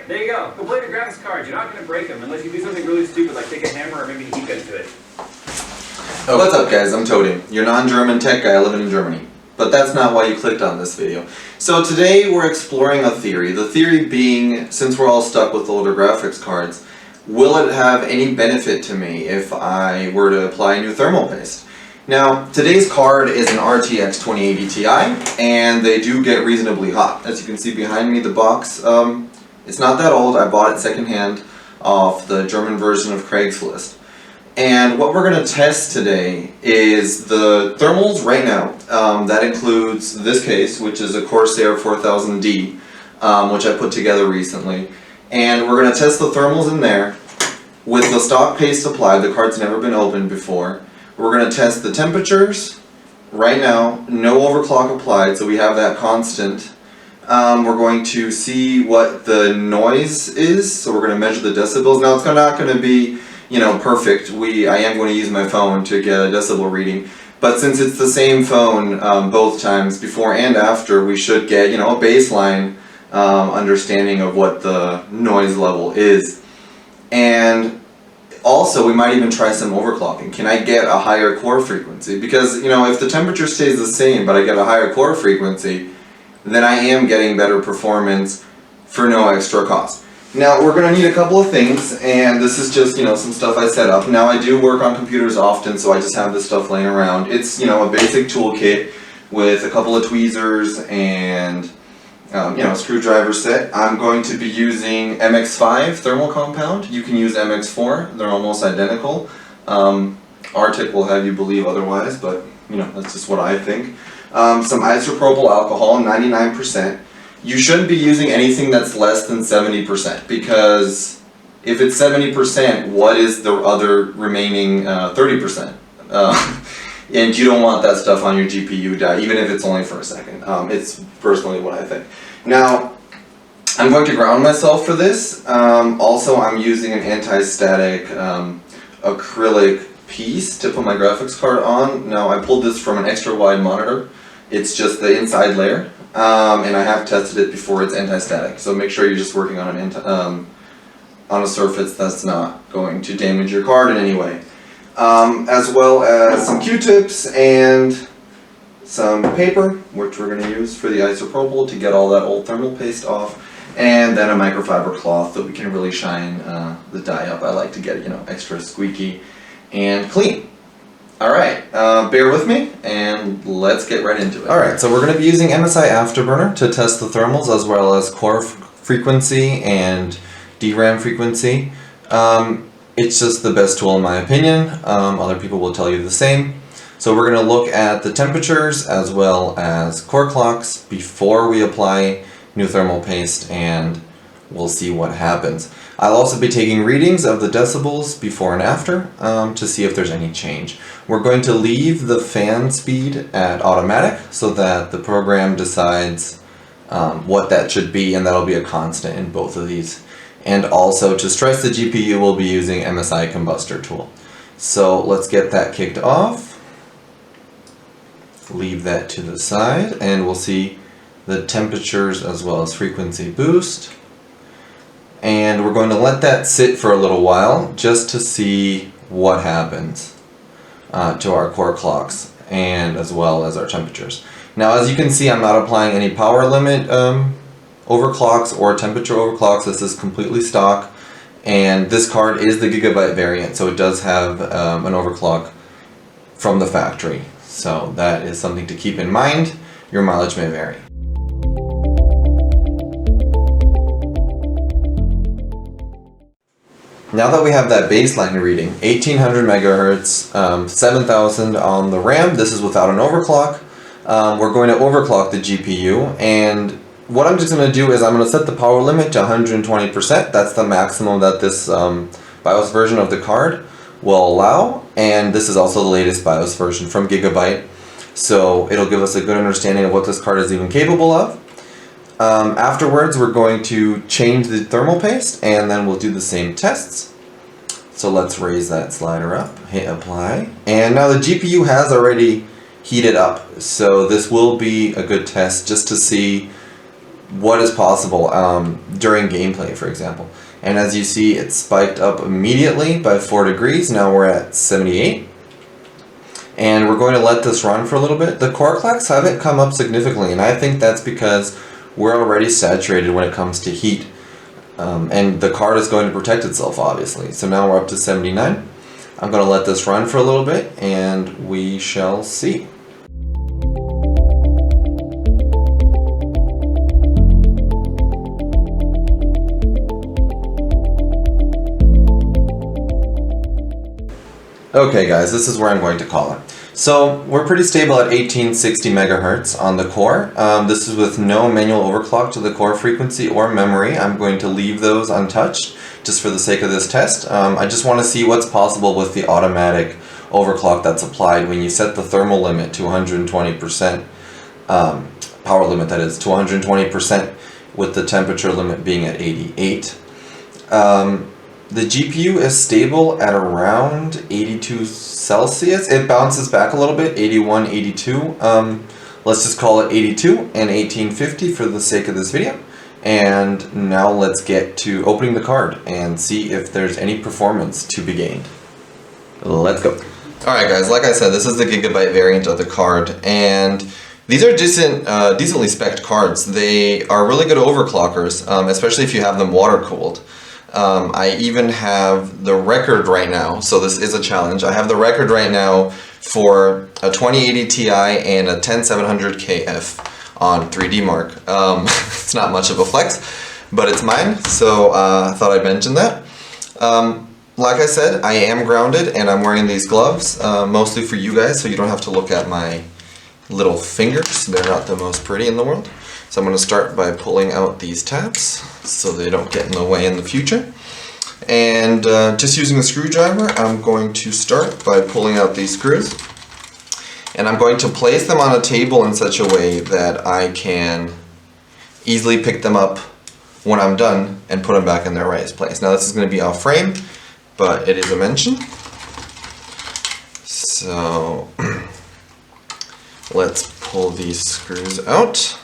Alright, there you go. Complete your graphics card. You're not going to break them unless you do something really stupid like take a hammer or maybe heat gun to it. Oh, what's up guys, I'm Toady, your non-German tech guy living in Germany. But that's not why you clicked on this video. So today we're exploring a theory. The theory being, since we're all stuck with older graphics cards, will it have any benefit to me if I were to apply new thermal paste? Now, today's card is an RTX 2080 Ti, and they do get reasonably hot. As you can see behind me, the box, it's not that old. I bought it secondhand off the German version of Craigslist. And what we're going to test today is the thermals right now. That includes this case, which is a Corsair 4000D, which I put together recently. And we're going to test the thermals in there with the stock paste applied. The card's never been opened before. We're going to test the temperatures right now, no overclock applied, so we have that constant. We're going to see what the noise is, so we're going to measure the decibels. Now it's not going to be, you know, perfect. I am going to use my phone to get a decibel reading, but since it's the same phone both times, before and after, we should get, you know, a baseline understanding of what the noise level is. And also, we might even try some overclocking. Can I get a higher core frequency? Because, you know, if the temperature stays the same, but I get a higher core frequency, then I am getting better performance for no extra cost. Now, we're going to need a couple of things, and this is just, you know, some stuff I set up. Now, I do work on computers often, so I just have this stuff laying around. It's, you know, a basic toolkit with a couple of tweezers and you know, screwdriver set. I'm going to be using MX5 thermal compound. You can use MX4. They're almost identical. RTX will have you believe otherwise, but you know, that's just what I think. Some isopropyl alcohol, 99%. You shouldn't be using anything that's less than 70%, because if it's 70%, what is the other remaining 30%? And you don't want that stuff on your GPU die, even if it's only for a second. It's personally what I think. Now, I'm going to ground myself for this. Also, I'm using an anti-static acrylic piece to put my graphics card on. Now, I pulled this from an extra wide monitor. It's just the inside layer, and I have tested it before. It's anti-static, so make sure you're just working on on a surface that's not going to damage your card in any way. As well as some Q-tips and some paper, which we're going to use for the isopropyl to get all that old thermal paste off, and then a microfiber cloth that we can really shine the die up. I like to get it, you know, extra squeaky and clean. Alright, bear with me and let's get right into it. Alright, so we're going to be using MSI Afterburner to test the thermals as well as core frequency and DRAM frequency. It's just the best tool in my opinion. Other people will tell you the same. So we're going to look at the temperatures as well as core clocks before we apply new thermal paste, and we'll see what happens. I'll also be taking readings of the decibels before and after to see if there's any change. We're going to leave the fan speed at automatic so that the program decides what that should be, and that'll be a constant in both of these. And also, to stress the GPU, we'll be using MSI Combustor tool. So let's get that kicked off. Leave that to the side, and we'll see the temperatures as well as frequency boost. And we're going to let that sit for a little while just to see what happens to our core clocks and as well as our temperatures. Now, as you can see, I'm not applying any power limit overclocks or temperature overclocks. This is completely stock, and this card is the gigabyte variant, so it does have an overclock from the factory. So that is something to keep in mind. Your mileage may vary. Now that we have that baseline reading, 1800 megahertz, 7000 on the RAM, this is without an overclock. We're going to overclock the GPU, and what I'm just going to do is I'm going to set the power limit to 120%. That's the maximum that this BIOS version of the card will allow, and this is also the latest BIOS version from Gigabyte, so it'll give us a good understanding of what this card is even capable of. Afterwards, we're going to change the thermal paste, and then we'll do the same tests. So let's raise that slider up, hit apply, and now the GPU has already heated up, so this will be a good test just to see what is possible during gameplay, for example. And as you see, it spiked up immediately by 4 degrees. Now we're at 78. And we're going to let this run for a little bit. The core clocks haven't come up significantly, and I think that's because we're already saturated when it comes to heat. And the card is going to protect itself, obviously. So now we're up to 79. I'm going to let this run for a little bit, and we shall see. Okay guys, this is where I'm going to call it. So we're pretty stable at 1860 megahertz on the core. This is with no manual overclock to the core frequency or memory. I'm going to leave those untouched just for the sake of this test. I just want to see what's possible with the automatic overclock that's applied when you set the thermal limit to 120%, power limit that is, to 120% with the temperature limit being at 88. The GPU is stable at around 82 Celsius. It bounces back a little bit, 81, 82. Let's just call it 82 and 1850 for the sake of this video. And now let's get to opening the card and see if there's any performance to be gained. Let's go. Alright guys, like I said, this is the gigabyte variant of the card, and these are decently spec'd cards. They are really good overclockers, especially if you have them water cooled. I even have the record right now, so this is a challenge. I have the record right now for a 2080 Ti and a 10700KF on 3D Mark. It's not much of a flex, but it's mine, so I thought I'd mention that. Like I said, I am grounded and I'm wearing these gloves, mostly for you guys, so you don't have to look at my little fingers. They're not the most pretty in the world. So I'm going to start by pulling out these tabs so they don't get in the way in the future. And just using a screwdriver, I'm going to start by pulling out these screws. And I'm going to place them on a table in such a way that I can easily pick them up when I'm done and put them back in their right place. Now this is going to be off frame, but it is a mention. So let's pull these screws out.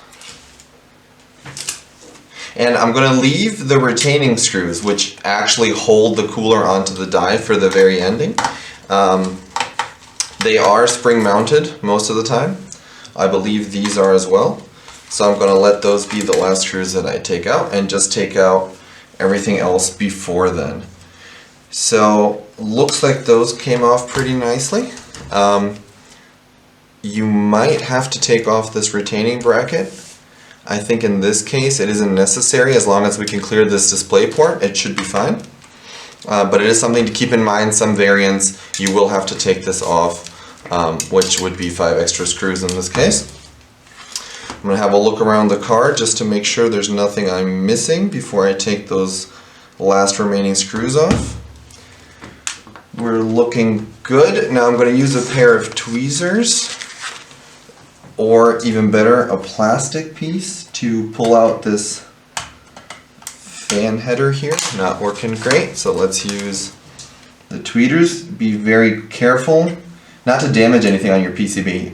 And I'm going to leave the retaining screws, which actually hold the cooler onto the die for the very ending. They are spring mounted most of the time. I believe these are as well. So I'm going to let those be the last screws that I take out and just take out everything else before then. So looks like those came off pretty nicely. You might have to take off this retaining bracket. I think in this case it isn't necessary. As long as we can clear this display port, it should be fine. But it is something to keep in mind. Some variants you will have to take this off, which would be 5 extra screws in this case. I'm going to have a look around the card just to make sure there's nothing I'm missing before I take those last remaining screws off. We're looking good. Now I'm going to use a pair of tweezers, or even better, a plastic piece to pull out this fan header here. Not working great, so let's use the tweezers. Be very careful not to damage anything on your PCB.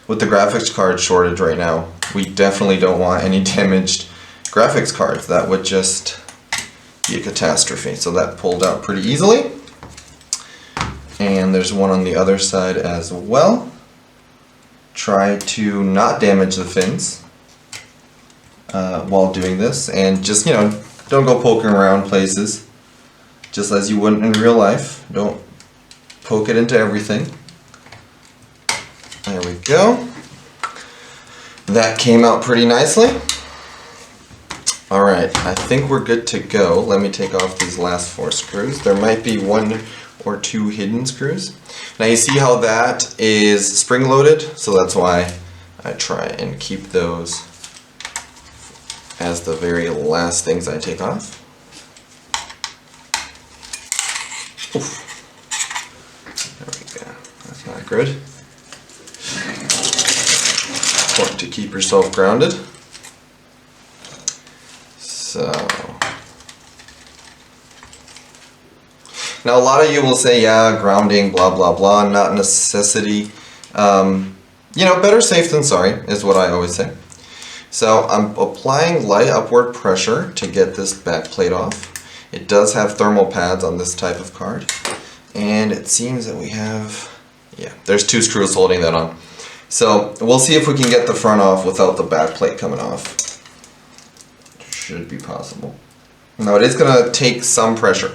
With the graphics card shortage right now, we definitely don't want any damaged graphics cards. That would just be a catastrophe. So that pulled out pretty easily. And there's one on the other side as well. Try to not damage the fins while doing this, and just, you know, don't go poking around places, just as you wouldn't in real life. Don't poke it into everything. There we go. That came out pretty nicely. Alright, I think we're good to go. Let me take off these last 4 screws. There might be 1 or 2 hidden screws. Now you see how that is spring loaded, so that's why I try and keep those as the very last things I take off. Oof. There we go. That's not good. Important to keep yourself grounded. So now a lot of you will say, yeah, grounding, blah blah blah, not a necessity. You know, better safe than sorry is what I always say. So I'm applying light upward pressure to get this back plate off. It does have thermal pads on this type of card. And it seems that we have, yeah, there's 2 screws holding that on. So we'll see if we can get the front off without the back plate coming off. Should be possible. Now it is going to take some pressure.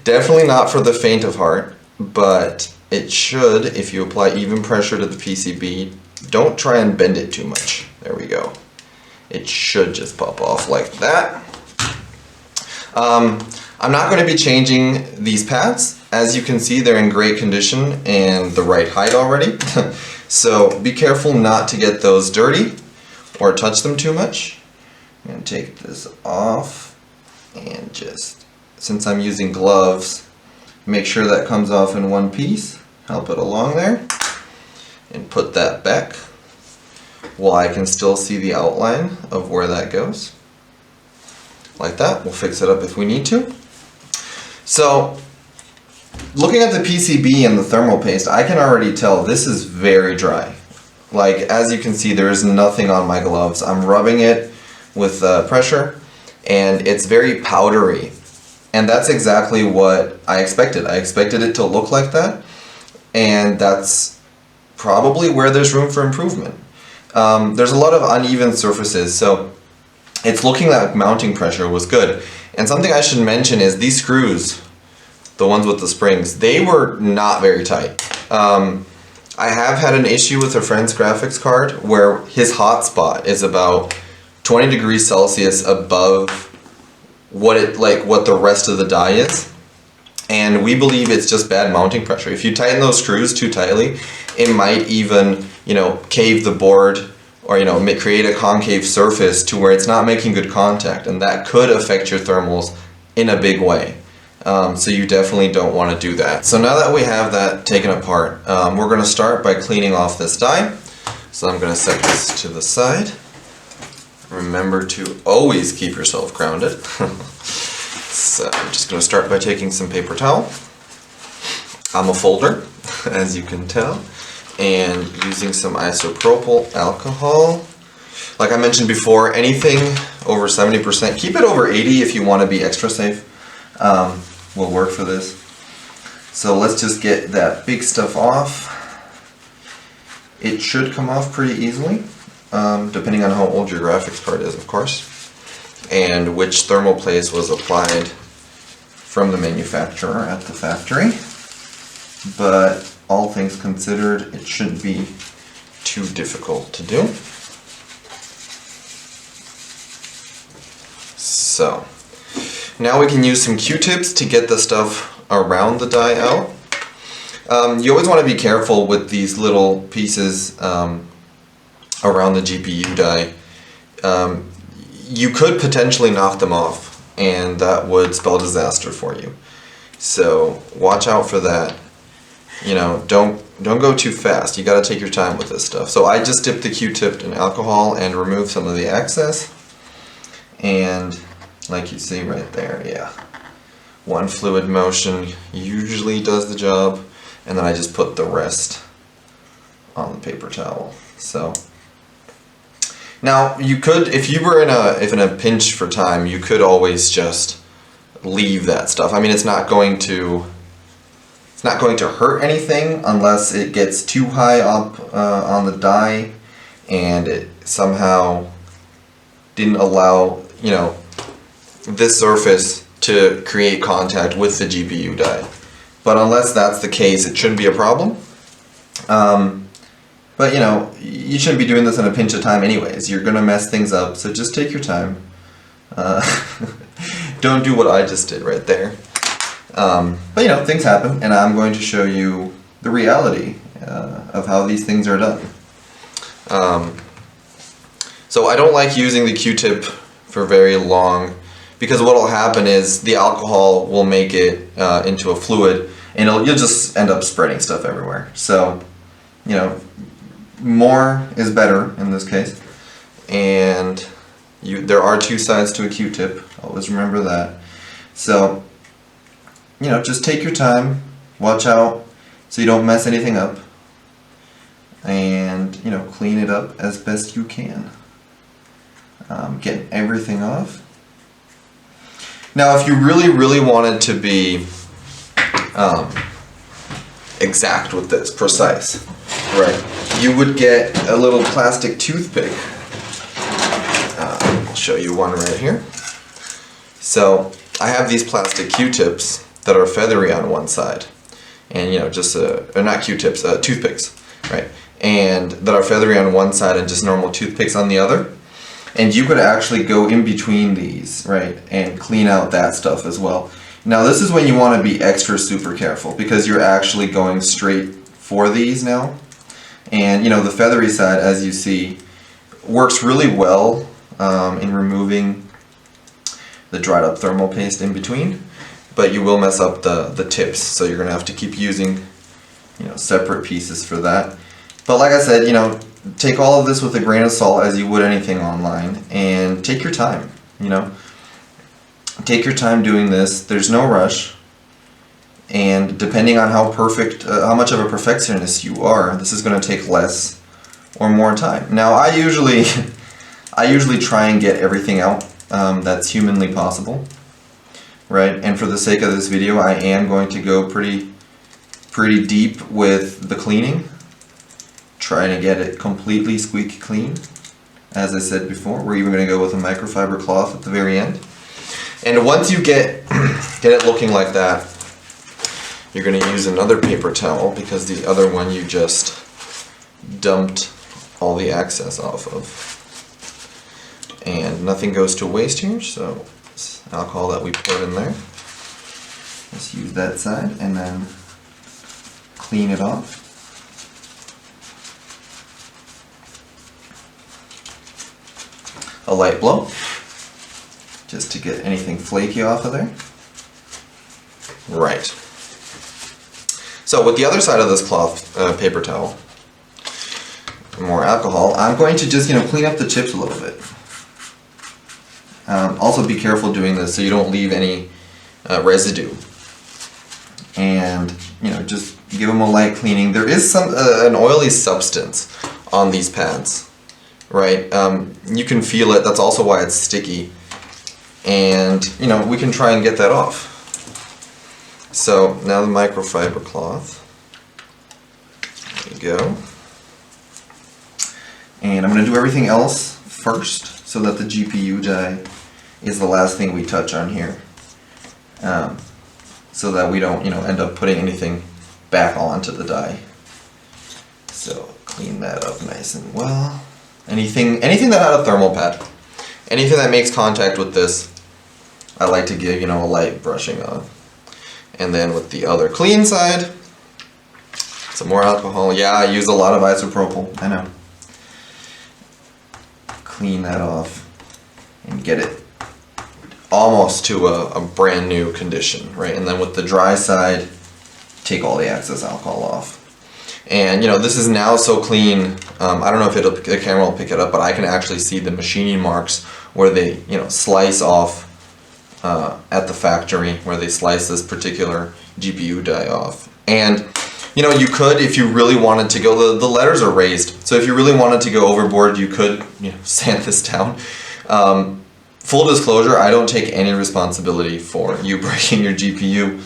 Definitely not for the faint of heart, but it should, if you apply even pressure to the PCB. Don't try and bend it too much. There we go. It should just pop off like that. I'm not going to be changing these pads. As you can see, they're in great condition and the right height already. So be careful not to get those dirty or touch them too much. I'm going to take this off and just, since I'm using gloves, make sure that comes off in one piece. Help it along there and put that back while I can still see the outline of where that goes. Like that. We'll fix it up if we need to. So, looking at the PCB and the thermal paste, I can already tell this is very dry. Like, as you can see, there is nothing on my gloves. I'm rubbing it with pressure, and it's very powdery. And that's exactly what I expected. I expected it to look like that, and that's probably where there's room for improvement. There's a lot of uneven surfaces, so it's looking like mounting pressure was good. And something I should mention is these screws, the ones with the springs, they were not very tight. I have had an issue with a friend's graphics card where his hotspot is about 20 degrees Celsius above what the rest of the die is. And we believe it's just bad mounting pressure. If you tighten those screws too tightly, it might even, cave the board, or create a concave surface to where it's not making good contact, and that could affect your thermals in a big way. So you definitely don't want to do that. So now that we have that taken apart, we're going to start by cleaning off this die. So I'm going to set this to the side. Remember to always keep yourself grounded. So I'm just going to start by taking some paper towel. I'm a folder, as you can tell, and using some isopropyl alcohol. Like I mentioned before, anything over 70%, keep it over 80 if you want to be extra safe, will work for this. So let's just get that big stuff off. It should come off pretty easily, depending on how old your graphics card is, of course, and which thermal paste was applied from the manufacturer at the factory. But all things considered, it shouldn't be too difficult to do. So now we can use some Q-tips to get the stuff around the die out. You always want to be careful with these little pieces around the GPU die. You could potentially knock them off, and that would spell disaster for you. So watch out for that. Don't go too fast. You got to take your time with this stuff. So I just dipped the Q-tip in alcohol and removed some of the excess. And like you see right there, yeah, one fluid motion usually does the job, and then I just put the rest on the paper towel. So now you could, if you were in a pinch for time, you could always just leave that stuff. I mean, it's not going to hurt anything unless it gets too high up on the die and it somehow didn't allow this surface to create contact with the GPU die. But unless that's the case, it shouldn't be a problem. But you shouldn't be doing this in a pinch of time anyways. You're gonna mess things up, so just take your time. Don't do what I just did right there. But things happen, and I'm going to show you the reality of how these things are done. So I don't like using the Q-tip for very long, because what will happen is the alcohol will make it into a fluid, and you'll just end up spreading stuff everywhere. So, more is better in this case, and there are two sides to a Q-tip. Always remember that. So, just take your time, watch out so you don't mess anything up, and clean it up as best you can. Getting everything off. Now if you really wanted to be exact with this, precise, right, you would get a little plastic toothpick. I'll show you one right here. So I have these plastic Q-tips that are feathery on one side, and just not Q-tips, toothpicks, right, and that are feathery on one side and just normal toothpicks on the other. And you could actually go in between these, right, and clean out that stuff as well. Now this is when you want to be extra super careful, because you're actually going straight for these now. And the feathery side, as you see, works really well in removing the dried up thermal paste in between, but you will mess up the tips, so you're going to have to keep using separate pieces for that. But like I said, take all of this with a grain of salt, as you would anything online, and take your time, Take your time doing this. There's no rush, and depending on how much of a perfectionist you are, this is going to take less or more time. Now I usually try and get everything out that's humanly possible, right? And for the sake of this video, I am going to go pretty deep with the cleaning, trying to get it completely squeaky clean. As I said before, we're even going to go with a microfiber cloth at the very end. And once you get it looking like that, you're going to use another paper towel, because the other one you just dumped all the excess off of. And nothing goes to waste here, so this alcohol that we put in there, let's use that side and then clean it off. A light blow, just to get anything flaky off of there. Right. So with the other side of this cloth paper towel, more alcohol, I'm going to just clean up the chips a little bit. Also be careful doing this so you don't leave any residue. And just give them a light cleaning. There is an oily substance on these pads, right? You can feel it. That's also why it's sticky. And we can try and get that off. So now the microfiber cloth. There you go. And I'm going to do everything else first, so that the GPU die is the last thing we touch on here, so that we don't end up putting anything back onto the die. So clean that up nice and well. Anything that had a thermal pad, anything that makes contact with this, I like to give a light brushing on. And then with the other clean side, some more alcohol. Yeah, I use a lot of isopropyl, I know. Clean that off and get it almost to a brand new condition, right? And then with the dry side, take all the excess alcohol off. And this is now so clean, I don't know if the camera will pick it up, but I can actually see the machining marks where they slice off at the factory, where they slice this particular GPU die off. And you could, if you really wanted to go, the letters are raised, so if you really wanted to go overboard, you could sand this down. Full disclosure, I don't take any responsibility for you breaking your GPU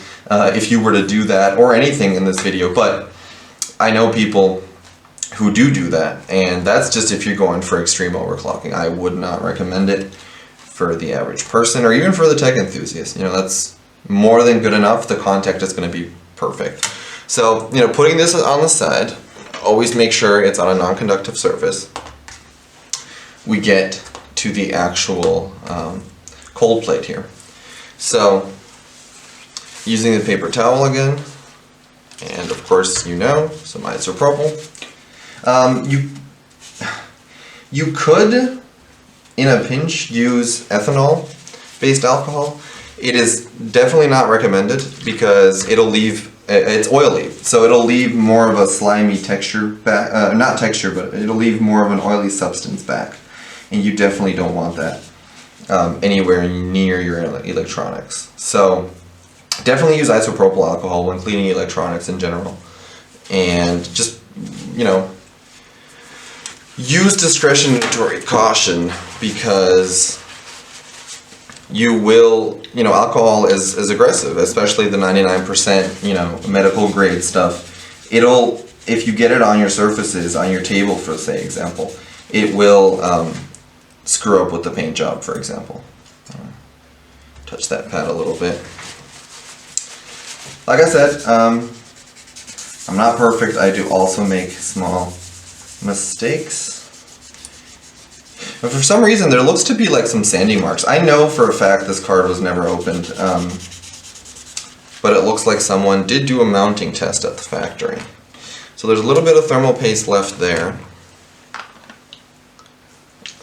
if you were to do that, or anything in this video, but I know people who do that, and that's just if you're going for extreme overclocking. I would not recommend it for the average person, or even for the tech enthusiast. That's more than good enough. The contact is going to be perfect. So, putting this on the side, always make sure it's on a non-conductive surface. We get to the actual cold plate here. So, using the paper towel again, and of course some isopropyl. You could, in a pinch, use ethanol-based alcohol. It is definitely not recommended, because it's oily, so it'll leave more of a slimy texture back, not texture, but it'll leave more of an oily substance back, and you definitely don't want that anywhere near your electronics. So definitely use isopropyl alcohol when cleaning electronics in general, and just use discretionary caution because you will, alcohol is aggressive, especially the 99%, medical grade stuff. If you get it on your surfaces, on your table for say example, it will screw up with the paint job, for example. Touch that pad a little bit. Like I said, I'm not perfect. I do also make small mistakes. But for some reason, there looks to be like some sanding marks. I know for a fact this card was never opened, but it looks like someone did do a mounting test at the factory. So there's a little bit of thermal paste left there.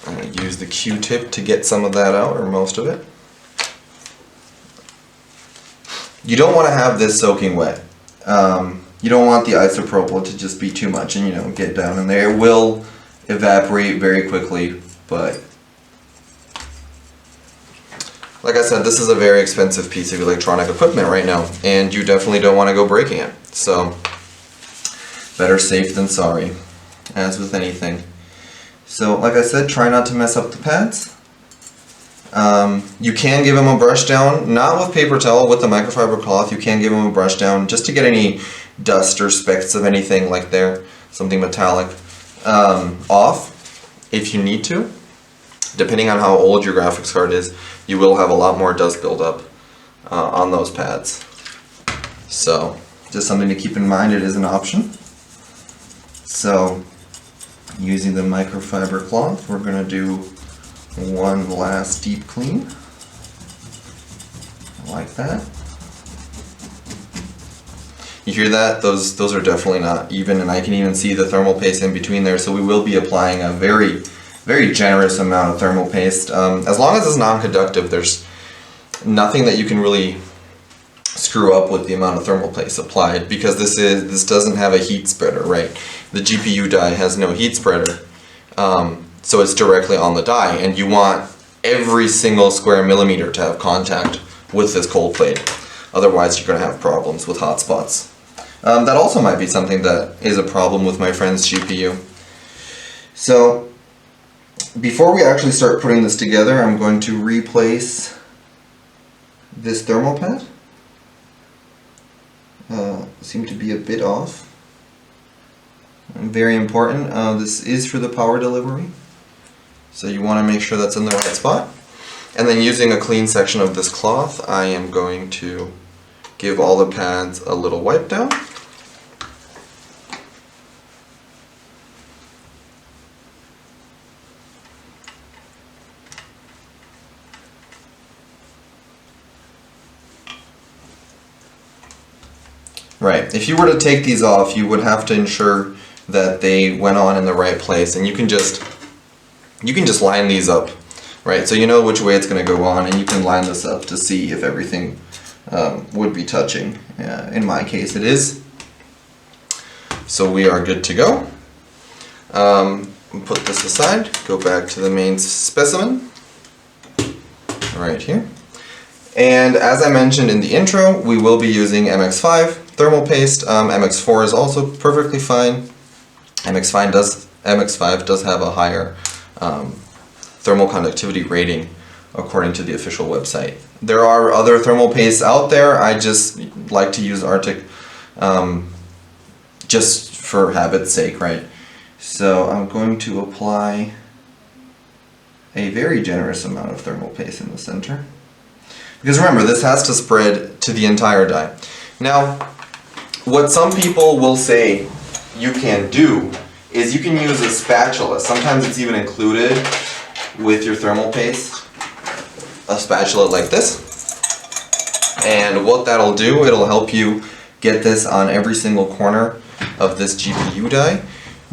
I'm going to use the Q-tip to get some of that out, or most of it. You don't want to have this soaking wet. You don't want the isopropyl to just be too much and get down in there. It will evaporate very quickly, but like I said, this is a very expensive piece of electronic equipment right now, and you definitely don't want to go breaking it. So better safe than sorry, as with anything. So like I said, try not to mess up the pads. You can give them a brush down, not with paper towel, with the microfiber cloth. You can give them a brush down just to get any dust or specks of anything like there, something metallic, off if you need to. Depending on how old your graphics card is, you will have a lot more dust buildup on those pads. So just something to keep in mind, it is an option. So using the microfiber cloth, we're going to do one last deep clean, like that. You hear that? Those are definitely not even, and I can even see the thermal paste in between there, so we will be applying a very, very generous amount of thermal paste. As long as it's non-conductive, there's nothing that you can really screw up with the amount of thermal paste applied, because this doesn't have a heat spreader, right? The GPU die has no heat spreader. So it's directly on the die, and you want every single square millimeter to have contact with this cold plate. Otherwise you're going to have problems with hot spots. That also might be something that is a problem with my friend's GPU. So before we actually start putting this together, I'm going to replace this thermal pad. Seemed to be a bit off. Very important. This is for the power delivery. So you want to make sure that's in the right spot. And then using a clean section of this cloth, I am going to give all the pads a little wipe down. Right, if you were to take these off, you would have to ensure that they went on in the right place, and you can just line these up, right? So you know which way it's going to go on, and you can line this up to see if everything would be touching. In my case it is. So we are good to go. Put this aside, go back to the main specimen, right here. And as I mentioned in the intro, we will be using MX5 thermal paste. MX4 is also perfectly fine. MX5 does have a higher thermal conductivity rating according to the official website. There are other thermal pastes out there. I just like to use Arctic just for habit's sake, right? So I'm going to apply a very generous amount of thermal paste in the center. Because remember, this has to spread to the entire die. Now, what some people will say you can do is you can use a spatula. Sometimes it's even included with your thermal paste. A spatula like this. And what that'll do, it'll help you get this on every single corner of this GPU die.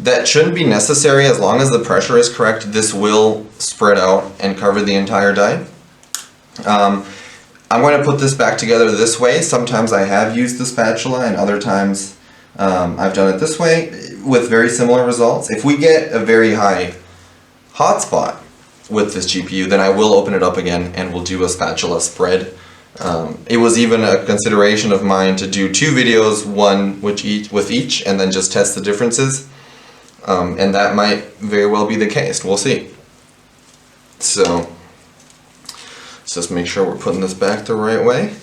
That shouldn't be necessary as long as the pressure is correct. This will spread out and cover the entire die. I'm going to put this back together this way. Sometimes I have used the spatula, and other times I've done it this way with very similar results. If we get a very high hotspot with this GPU, then I will open it up again and we'll do a spatula spread. It was even a consideration of mine to do 2 videos, one with each, and then just test the differences. And that might very well be the case. We'll see. So let's just make sure we're putting this back the right way.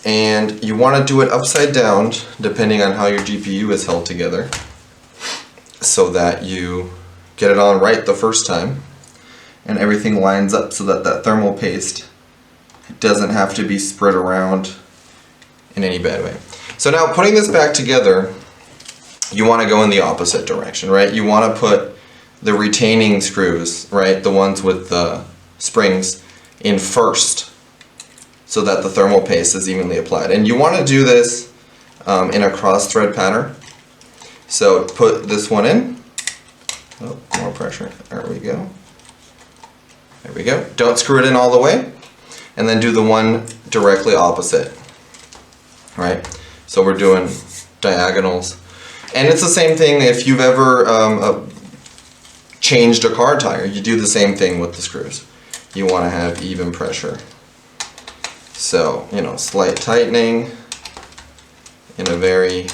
And you want to do it upside down, depending on how your GPU is held together, so that you get it on right the first time and everything lines up so that that thermal paste doesn't have to be spread around in any bad way. So now putting this back together, you want to go in the opposite direction, right? You want to put the retaining screws, right, the ones with the springs, in first, so that the thermal paste is evenly applied. And you want to do this in a cross thread pattern. So put this one in. Oh, more pressure. There we go. There we go. Don't screw it in all the way. And then do the one directly opposite. Right? So we're doing diagonals. And it's the same thing if you've ever changed a car tire. You do the same thing with the screws. You want to have even pressure. So, you know, slight tightening in a very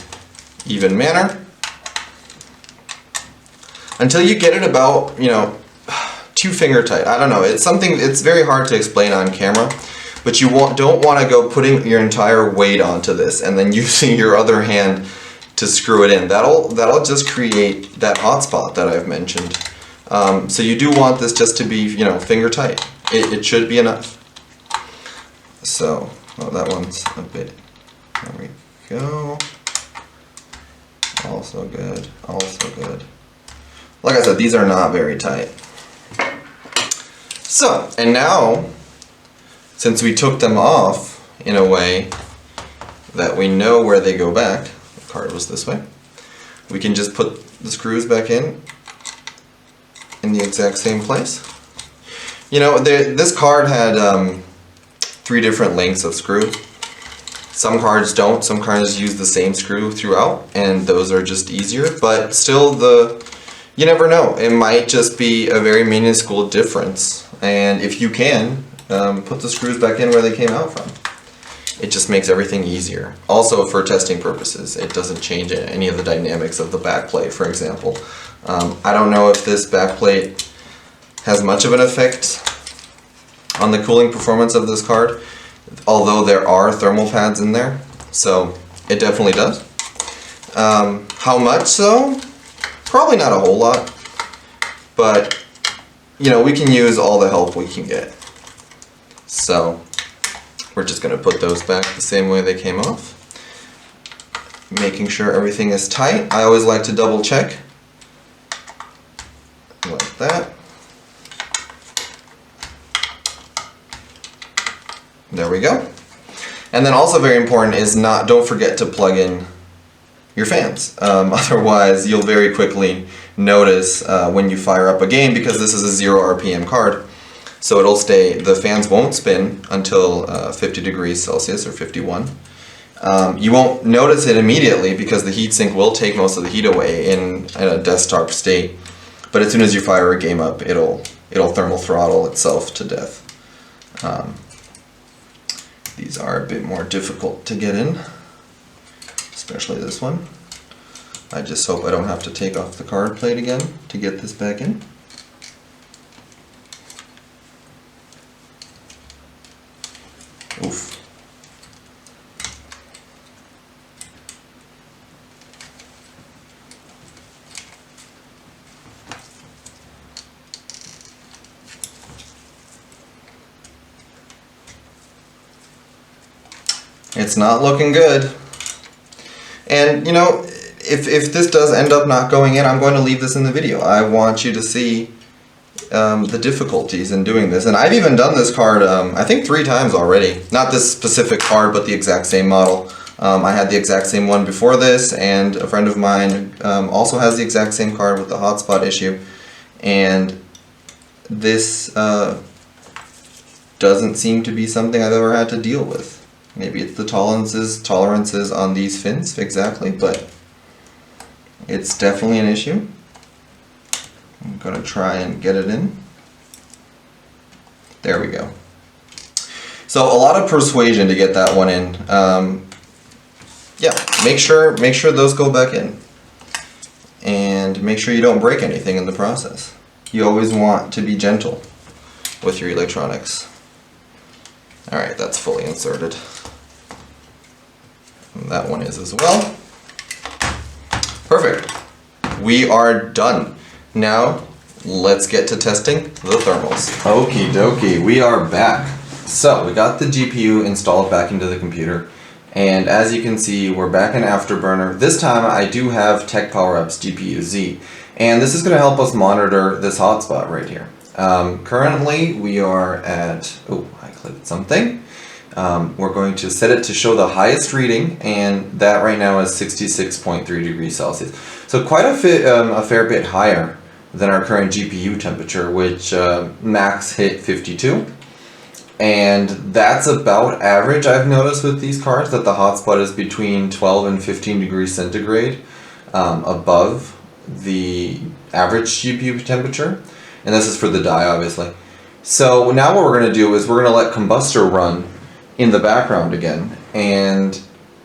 even manner until you get it about, you know, 2 finger tight. I don't know, it's something, it's very hard to explain on camera, but you don't want to go putting your entire weight onto this and then using your other hand to screw it in. That'll just create that hot spot that I've mentioned. So you do want this just to be, you know, finger tight. It should be enough. So, oh, that one's a bit, there we go. Also good, also good. Like I said, these are not very tight. So, and now, since we took them off in a way that we know where they go back, the card was this way, we can just put the screws back in the exact same place. You know, this card had 3 different lengths of screw. Some cards don't, some cards use the same screw throughout, and those are just easier, but still you never know. It might just be a very minuscule difference, and if you can, put the screws back in where they came out from. It just makes everything easier. Also for testing purposes, it doesn't change any of the dynamics of the backplate, for example. I don't know if this backplate has much of an effect on the cooling performance of this card, although there are thermal pads in there, so it definitely does. How much so? Probably not a whole lot, but you know, we can use all the help we can get. So we're just going to put those back the same way they came off, making sure everything is tight. I always like to double check, like that. There we go. And then also very important is don't forget to plug in your fans. Otherwise you'll very quickly notice when you fire up a game, because this is a 0 RPM card, so it'll stay, the fans won't spin until 50 degrees Celsius or 51. You won't notice it immediately because the heatsink will take most of the heat away in a desktop state, but as soon as you fire a game up, it'll thermal throttle itself to death. These are a bit more difficult to get in, especially this one. I just hope I don't have to take off the card plate again to get this back in. Oof. It's not looking good. And you know, if this does end up not going in, I'm going to leave this in the video. I want you to see the difficulties in doing this. And I've even done this card, I think 3 times already. Not this specific card, but the exact same model. I had the exact same one before this, and a friend of mine also has the exact same card with the hotspot issue. And this doesn't seem to be something I've ever had to deal with. Maybe it's the tolerances on these fins, exactly, but it's definitely an issue. I'm going to try and get it in. There we go. So a lot of persuasion to get that one in. Yeah, make sure those go back in. and make sure you don't break anything in the process. You always want to be gentle with your electronics. Alright, that's fully inserted. And that one is as well. Perfect. We are done. Now, let's get to testing the thermals. Okie dokie, we are back. So, we got the GPU installed back into the computer. And as you can see, we're back in Afterburner. This time I do have Tech PowerUp's GPU Z. And this is going to help us monitor this hotspot right here. Currently we are at, oh, I clicked something. We're going to set it to show the highest reading, and that right now is 66.3 degrees Celsius. So quite a fair bit higher than our current GPU temperature, which max hit 52. And that's about average, I've noticed with these cards, that the hotspot is between 12 and 15 degrees centigrade above the average GPU temperature. And this is for the die, obviously. So now what we're going to do is we're going to let Combustor run in the background again, and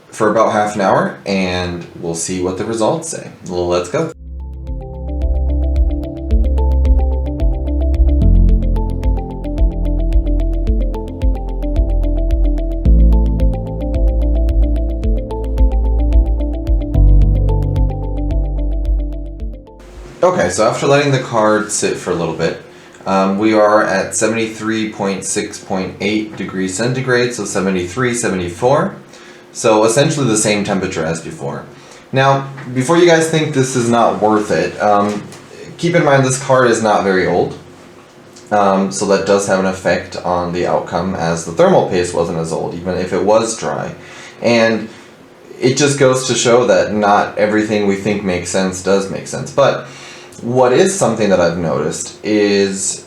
for about half an hour, and we'll see what the results say. Let's go. Okay, so after letting the card sit for a little bit, we are at 73.6.8 degrees centigrade, so 73, 74. So essentially the same temperature as before. Now, before you guys think this is not worth it, keep in mind this card is not very old. So that does have an effect on the outcome, as the thermal paste wasn't as old, even if it was dry. And it just goes to show that not everything we think makes sense does make sense. But what is something that I've noticed is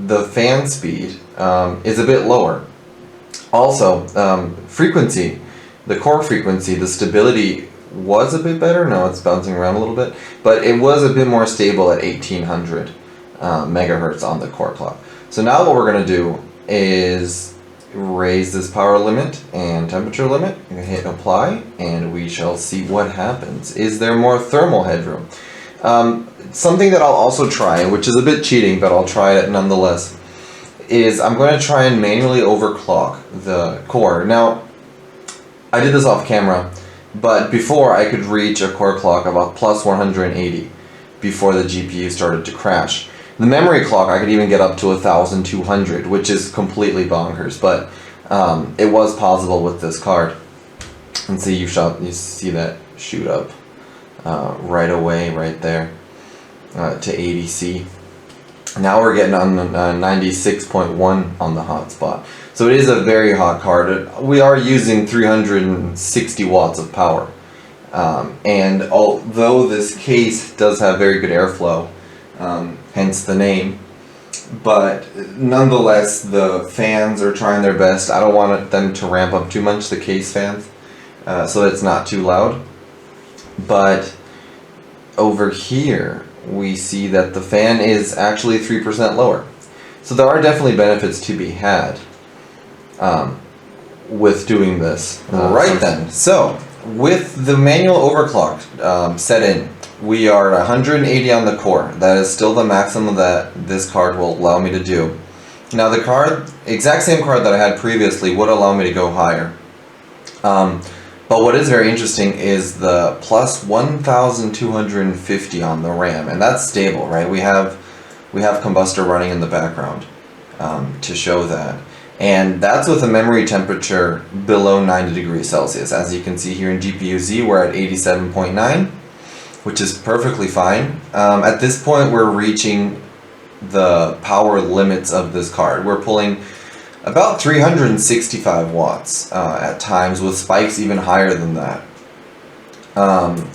the fan speed is a bit lower. Also, frequency, the core frequency, the stability was a bit better. No, it's bouncing around a little bit, but it was a bit more stable at 1800 megahertz on the core clock. So now what we're going to do is raise this power limit and temperature limit, and hit apply, and we shall see what happens. Is there more thermal headroom? Something that I'll also try, which is a bit cheating, but I'll try it nonetheless, is I'm going to try and manually overclock the core. Now, I did this off camera, but before I could reach a core clock of about plus 180 before the GPU started to crash. The memory clock I could even get up to 1200, which is completely bonkers, but it was possible with this card. And see, you see that shoot up right away, right there, to 80C. Now we're getting on 96.1 on the hotspot. So it is a very hot card. We are using 360 watts of power. And although this case does have very good airflow, hence the name, but nonetheless the fans are trying their best. I don't want them to ramp up too much, the case fans, so it's not too loud. But over here we see that the fan is actually 3% lower. So there are definitely benefits to be had with doing this. Right then, so with the manual overclock set in, we are at 180 on the core. That is still the maximum that this card will allow me to do. Now the card, exact same card that I had previously, would allow me to go higher. But what is very interesting is the plus 1250 on the RAM, and that's stable, right? We have Combustor running in the background to show that. And that's with a memory temperature below 90 degrees Celsius. As you can see here in GPU Z, we're at 87.9, which is perfectly fine. At this point, we're reaching the power limits of this card. We're pulling about 365 watts at times, with spikes even higher than that.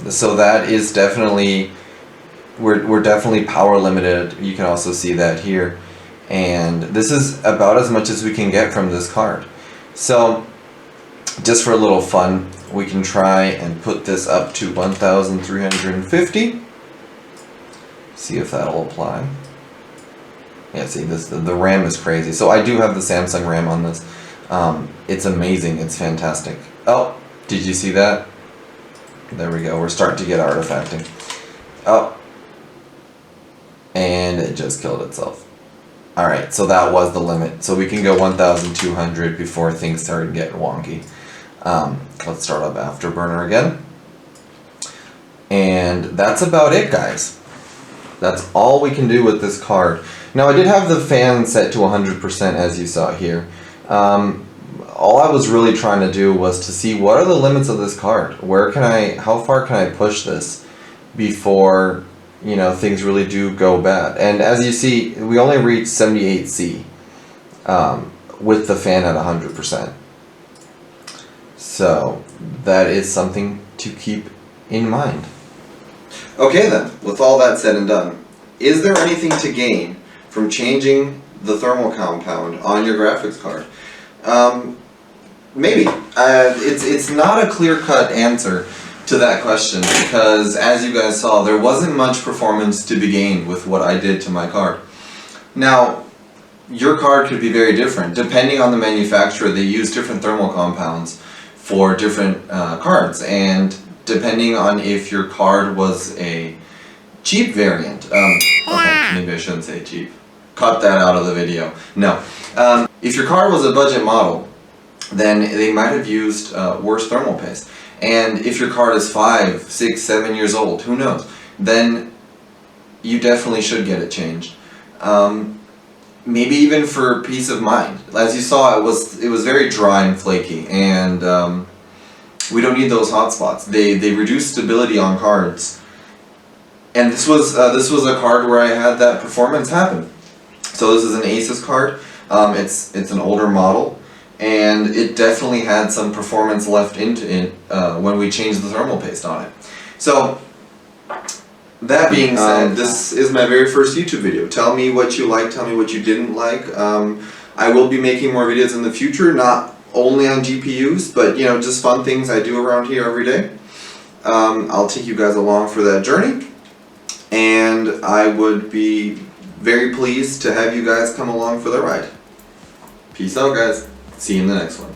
So that is definitely, we're definitely power limited. You can also see that here. And this is about as much as we can get from this card. So just for a little fun, we can try and put this up to 1350. See if that'll apply. Yeah, see, the RAM is crazy. So I do have the Samsung RAM on this. It's amazing. It's fantastic. Oh, did you see that? There we go. We're starting to get artifacting. Oh. And it just killed itself. Alright, so that was the limit. So we can go 1,200 before things started getting wonky. Let's start up Afterburner again. And that's about it, guys. That's all we can do with this card. Now, I did have the fan set to 100% as you saw here. All I was really trying to do was to see what are the limits of this card. How far can I push this before, you know, things really do go bad. And as you see, we only reached 78C with the fan at 100%. So that is something to keep in mind. Okay then, with all that said and done, is there anything to gain from changing the thermal compound on your graphics card? Maybe. It's not a clear-cut answer to that question because, as you guys saw, there wasn't much performance to be gained with what I did to my card. Now, your card could be very different. Depending on the manufacturer, they use different thermal compounds for different cards, and depending on if your card was a cheap variant. Okay, maybe I shouldn't say cheap. Cut that out of the video. No. If your card was a budget model, then they might have used worse thermal paste. And if your card is 5, 6, 7 years old, who knows, then you definitely should get it changed. Maybe even for peace of mind. As you saw, it was very dry and flaky, and we don't need those hot spots. They reduce stability on cards, and this was a card where I had that performance happen. So this is an Asus card. It's an older model, and it definitely had some performance left into it when we changed the thermal paste on it. So that being said, this is my very first YouTube video. Tell me what you liked, tell me what you didn't like. I will be making more videos in the future, not only on GPUs, but you know, just fun things I do around here every day. I'll take you guys along for that journey, and I would be very pleased to have you guys come along for the ride. Peace out, guys. See you in the next one.